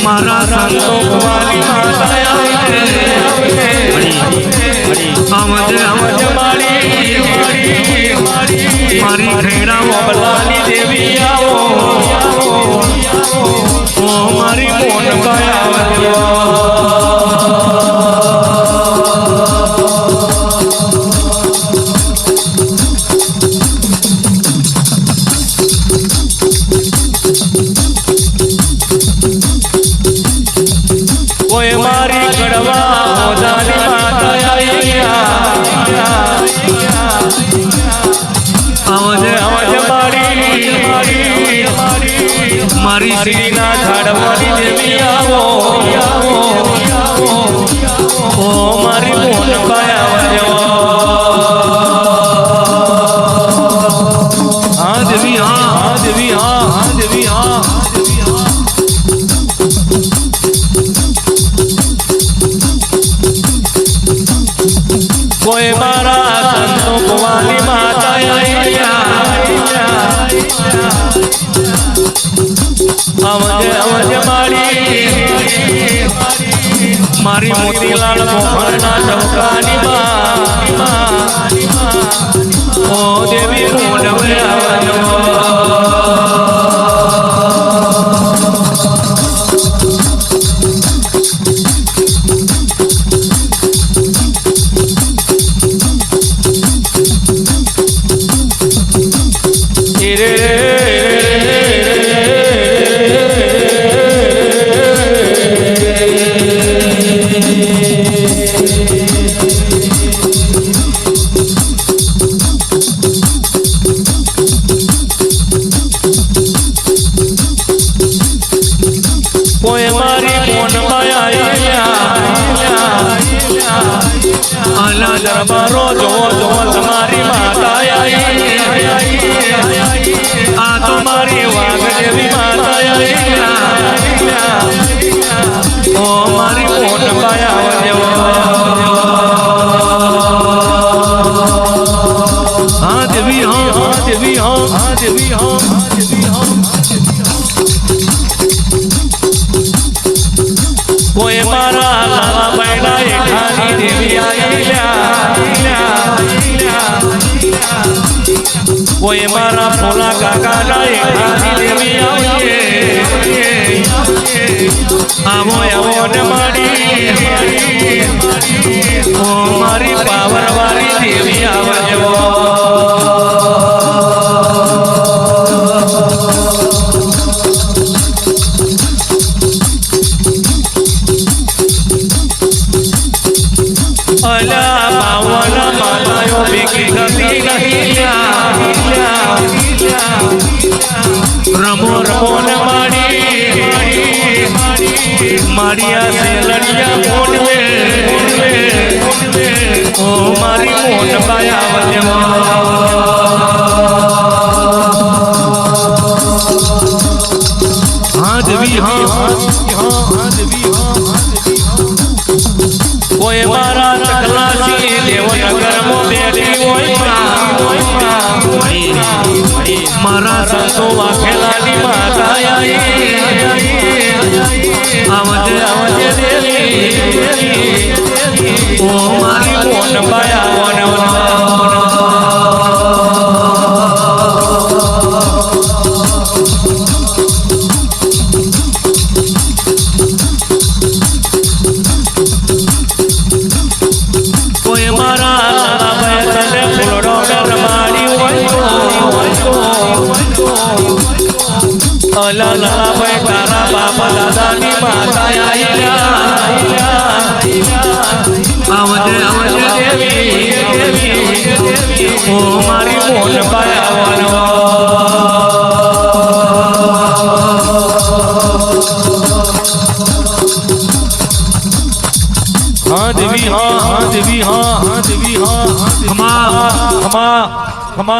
मारा संतो वाली माता आमज आमज मारी खेड़ा बलानी देवी आओ ओ मारी मोन पाया मारी कड़वा दानी माता आवाज आवाज मारी श्रीना झाड़वानी देवी आओ ओ मारी मोहन पाया हाँ देवी हाँ देवी हाँ देवी हाँ कोई मारा संतो वाली माता अवज अवज मारी मोतीलाल मोहना चौकानी ओ देवी कोई मारी मोन माया आला दरबारो जो जो तुम्हारी माता आ तुम्हारी वाग देवी माता ओ मारी मोन माया हाँ देवी हाँ हाँ देवी हाँ हाँ देवी हाँ हाँ देवी हाँ कोई मारा लाला बैला खानी देवी कोई मारा फूला काका खानी देवी आवो आवो ने मारी ओ मारी पावर वाली देवी आवो अला पावन मातायो बिकी गति नहीं रमो रमो न मारी मारिया से लड़िया मोन में ओ मारी मोन पाया हाँ देवी हाँ हाँ हाँ देवी हाँ कोई मारा चकलासी देवनगर मो बेटी मारा संतो वाखेलानी माता आवज आवज देवी ओ मारी मोन पाया कोई मारा बैठले फुलड़ो कर मारी अला ला बैठारा बाबा दादानी माता आवाज आवाज ઓ મારી મોન પાયાવાનો हाँ देवी हाँ देवी हाँ देवी हाँ खमा खमा खमा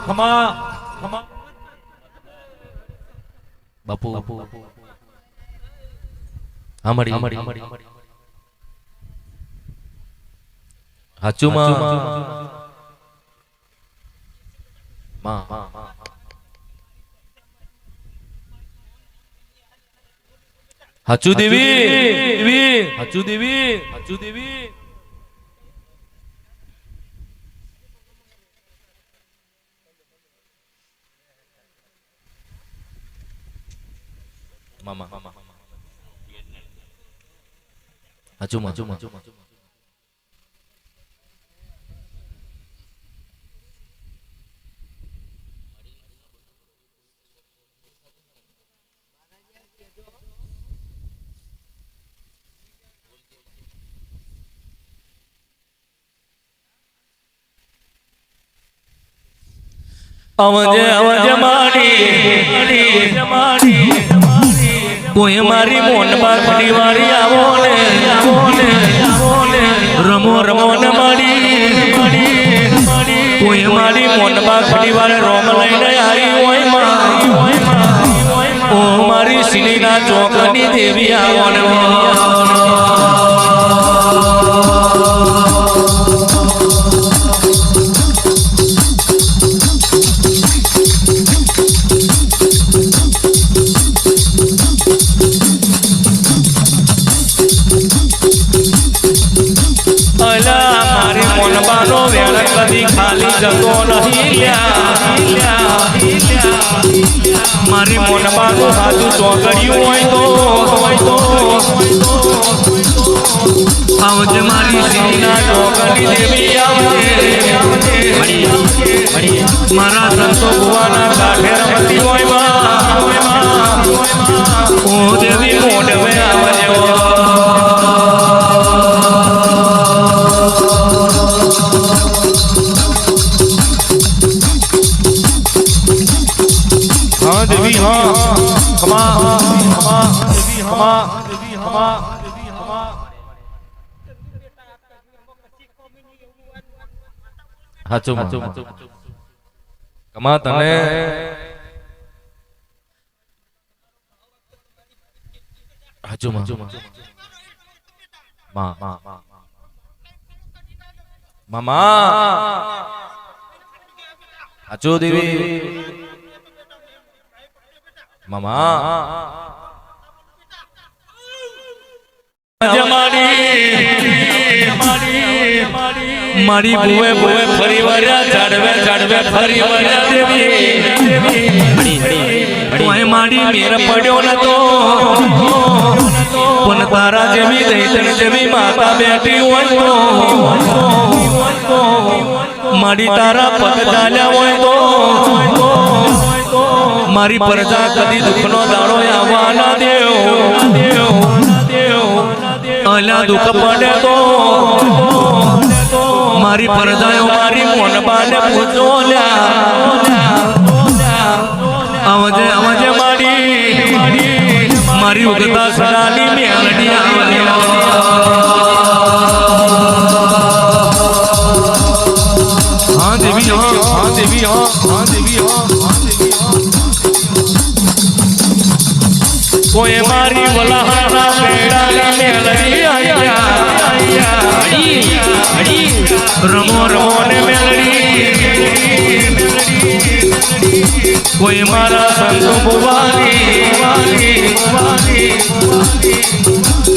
खमा खमा बापू हमारी हाचू माँ हाचू देवी हाचू देवी हाचू देवी मामा हाचू हाचू हाचू अवजे अवजे मारी कोई मारी मोन बाखड़ी वाली आवो ने रमो रमो न मारी कोई मारी मोन बाखड़ी वाले रोम लईने आई ओय मां ओ मारी सिलीना चौकनी देवी आवो ने कभी खाली जगो नहीं लिया मारी मोनमा तो हाथू चौकड़ियों तो आवज मारी सीना चौकड़ी देवी आवजे मारा संतो बुआना काठे रमती होय मां ओ देवी मोडवे आवजे हाँ देवी हाँ खमा खमा देवी खमा देवी खमा देवी खमा हाचो हाचो कमा तने हाचो हाचो माँ मामा हाचो देवी मामा मारी बुए बुए फरी वर्या झाड़वे फरी वर्या देवी तोय मारी मेर पड्यो न तो पण तारा जेवी दैतन जेवी माता बेटी होय तो मारी तारा पग चाल्या होय तो मारी प्रजा कदी दुखनो दाड़ो आवाना देव अला दुख पड़े तो मारी प्रजाओ मारी मोनबाने पूछोल्या आवजे आवजे मारी उगता सरानी मेलडी आवजे हाँ देवी हाँ देवी हाँ देवी हाँ कोई मारी वलाहना पेड़ा मेलडी आया रमो रमो ने मेलडी कोई मारा संतो बुवानी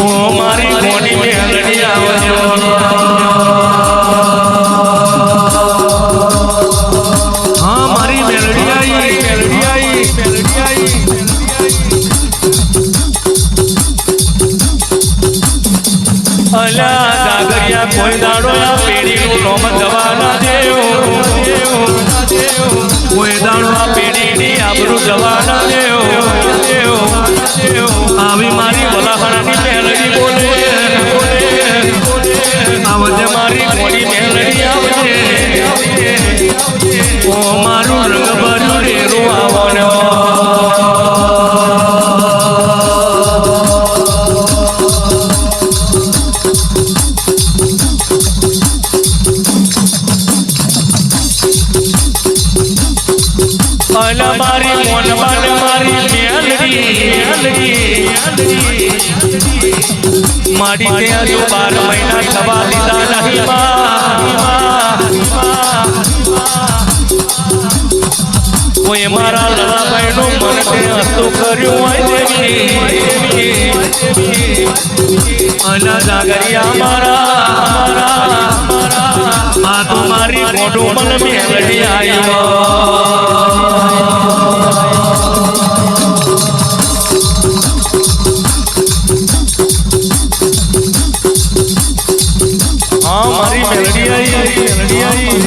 ओ मारी कोनी मेलडी आवजो हाँ मारी मेलडी आई अला जागरिया कोई दाड़ो या पेड़ी नु रोम जवाना देव कोई दाड़ो या पेड़ी नी आबरू जवाना देव आवी मारी वलाहना नी मेलडी बोले आवजे मारी कोनी मेलडी आवजे અલા મારી મોનબાને મારી મેલડી મારી ત્યાં જો 12 મહિના થવા દીધા નહીં કોઈ મારા લલાભાઈનું મને હસ્તું કર્યું હોય દેવી અલા જાગરિયા મારા આ તો મારી મોઢું મને મેલડી આવ્યો મારી મેલડી આવી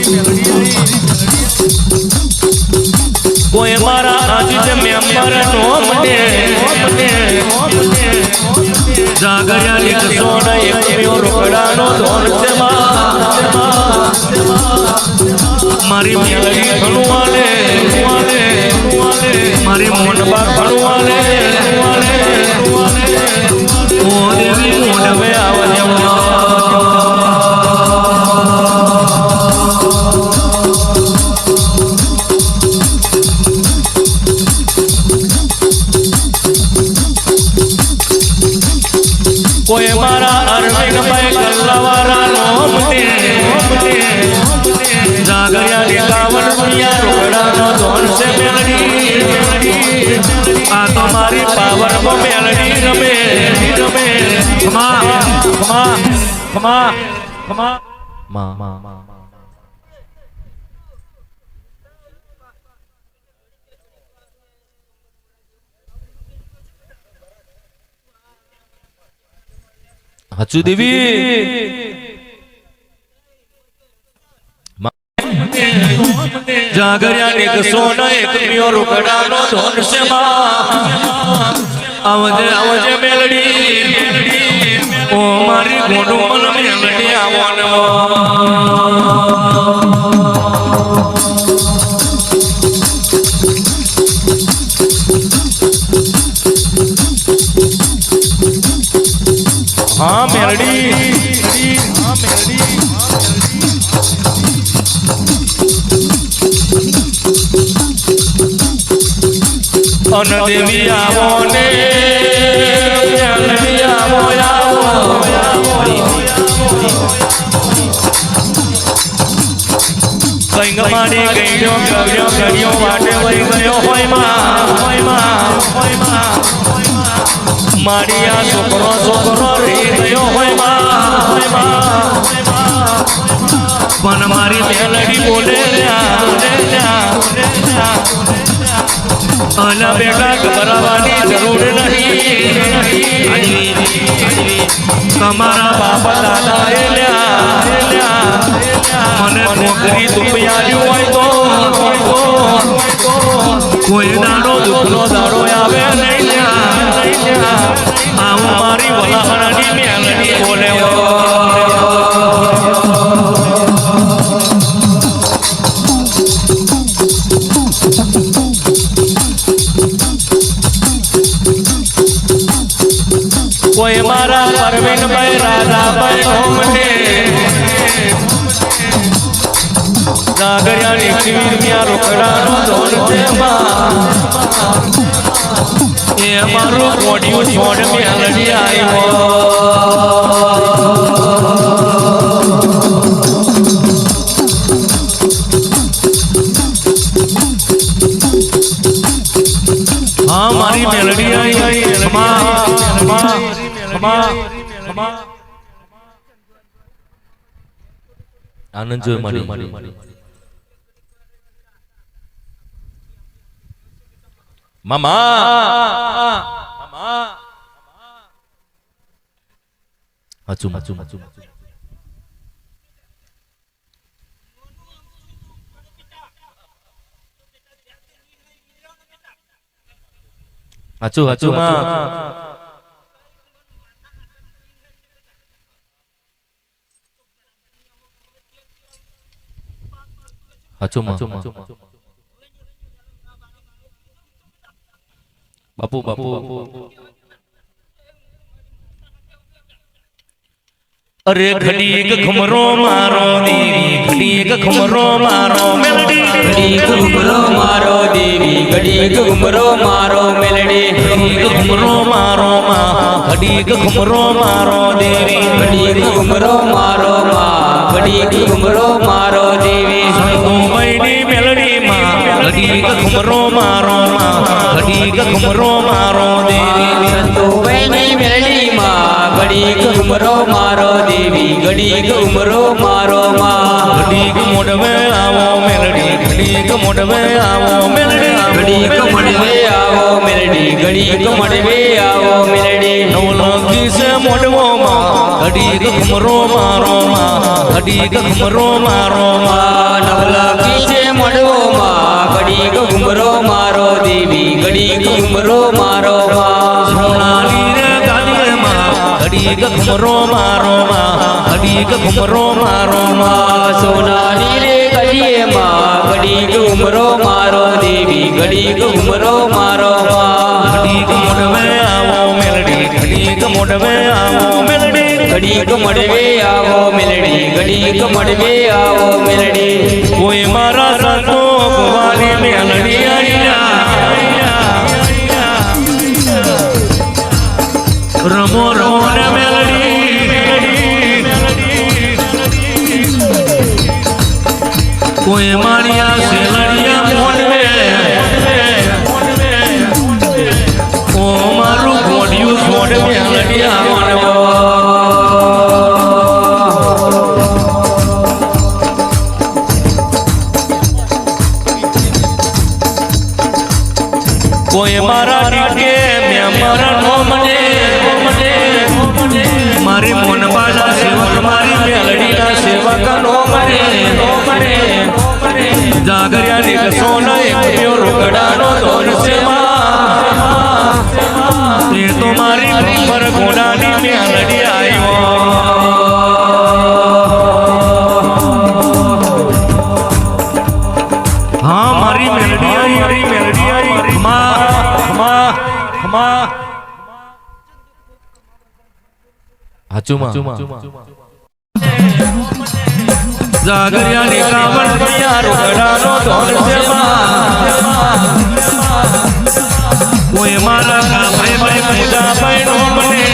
કોઈ મારા આજીજ મેમ્બર નો મને જાગરિયા લીધો ને એકમ્યો રોકડાનો ધોન છે મારી મેલડી ઘણું વાલે મારી મોનબા ઘણું વાલે ઓ દેવી મોનવે આવજે કોઈ મારા અરવિંદભાઈ ગલ્લાવાળા નોમ દે જાગરિયા લીધાવન દુનિયા રોકડાનો ધોન છે મેલડી આ તો મારી પાવરમાં મેલડી રમે ખમા ખમા ખમા ખમા મા હચુ દેવી જાગરિયા એક સોના એક મિયો રોકડાનો ધોન છે આવજે આવજે મેલડી ઓ મારી ગોડું મન મેલડી આવવાનો हाँ मेलडी अन देवी आवो ने मेलडी आवो કંઈક મારી ગઈડો કર્યો વાટે વઈ ગયો હોય માં મારી આ છોકરો રહી ગયો હોય પણ મારી મેલડી બોલે આના બેટા ગભરાવાની જરૂર નહીં તમારા બાપા દાદા મને નોકરી દુપિયાલ્યું હોય તો કોઈ દાડો દુઃખનો દાડો આવે નહીં આવું મારી વલાહણાની મેલડી બોલે કોઈ મારા પરવીનભાઈ રાધાભાઈ નોમને જાગરિયાની શિવિરમાં રોકડાનો ધોન છે એ મારું કોડિયું છોડ મેલડી આવ્યો હા મારી મેલડી આવી આનંદ જોઈ મારી મામા હાચું માં બાપુ અરે ઘડી એક ખમરો મારો દેવી ઘડી એક ખમરો મારો મેલડી ઘડી ઘુમરો મારો દેવી ઘડી ઘુમરો મારો મેલડી ઘુમરો મારો માં ઘડી ઘુમરો મારો દેવી ઘડી ઘુમરો મારો માં ઘડી ઘુમરો મારો દેવી સંતોમયની મેલડી માં ઘડી ઘુમરો મારો માં ઘડી ઘુમરો મારો દેવી સંતોમયની મેલડી માં ઘડી ઘુમરો મારો દેવી ઘડી ઘુમરો મારો માં ઘડી મોડવે આવો મેલડી ઘડી મોડવે આવો મેલડી ઘડી મોડવે આવો મેલડી ઘડી મોડવે આવો મેલડી નવલખી છે મોડવો માં ઘડી ઘુમરો મારો માં ઘડી ઘુમરો મારો માં નવલખી છે મોડવો માં ઘડી ઘુમરો મારો દેવી ઘડી ઘુમરો મારો માં સોનાલી રે ગાદીએ માં ઘડી ઘુમરો મારો માં ઘડી ઘુમરો મારો માં સોનાની રે ગલીએ માં ઘડી ઘુમરો મારો દેવી ઘડી ઘુમરો મારો માં ઘડી મોડવે આવો મેલડી ઘડી મોડવે આવો મેલડી ઘડી મોડવે આવો મેલડી ઘડી મોડવે આવો મેલડી કોઈ મારા સંતો ભવાની મેલડી રમો રમો ને મેલડી કોઈ મારિયા સેલડિયા મોડવે ઓ મારું ગોડિયું છોડ મેલડિયા માનવો કોઈ મારા ડીકે મેં મારા નો મને મારી મોનબાના સેવક મારી મેલડીના સેવક નો મને જાગર્યા ને સોના એક રોકડાનો દોન સેવા એ તો મારી પર ઘોડાની મેલડી આવ્યો હા મારી મેલડી આવી મારી મેલડી આવી ખમા ખમા ખમા હાચુમાં જાગરિયાની કાવડ કયા રોકડાનો ધોન છે કોઈ મારા ભાઈ ભાઈ મોટા ભાઈ નો મને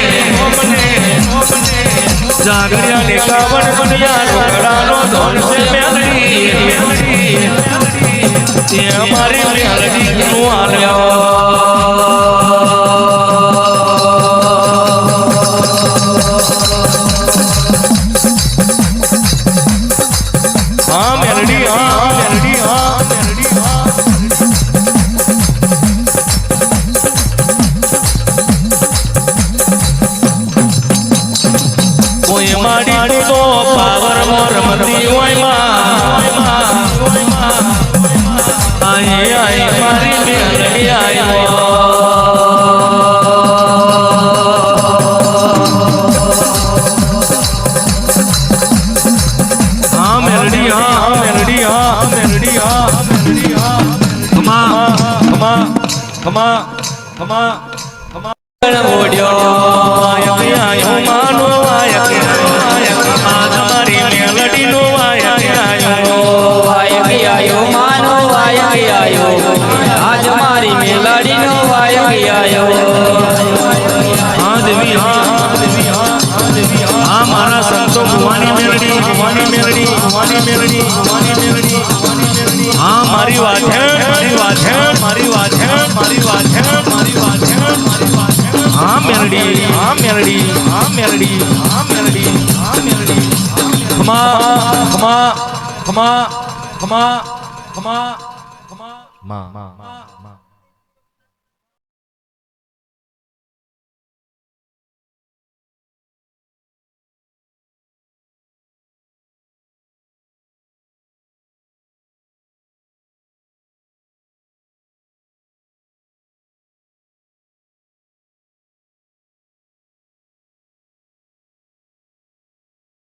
જાગરિયાની કાવડ કયા રોકડાનો ધોન છે મેલડી તે અમારી મેલડી નું આલ્યો કોઈ માડી તો પાવર મોર મતી હોય માં આઈ આઈ મારી મેલડી આવ્યો હા મેલડી હા મેલડી હા મેલડી હા મેલડી હા ખમા ખમા ખમા ખમા ખમા ઓડ્યો આયો માનો તમારી મેલડી નો આયો માનો આયો આજ મારી મેલડી નો આયો હા દેવી હા દેવી હા દેવી હા મારા સંતો ભવાની મેલડી ભવાની મેલડી ભવાની મેલડી ભવાની મેલડી હા મારી વાત છે મારી વાત છે મારી વાત છે મારી વાત છે મારી વાત છે મારી વાત છે હા મેલડી હા મેલડી હા મેલડી હા મેલડી હા મેલડી ખમા ખમા ખમા ખમા ખમા ખમા માં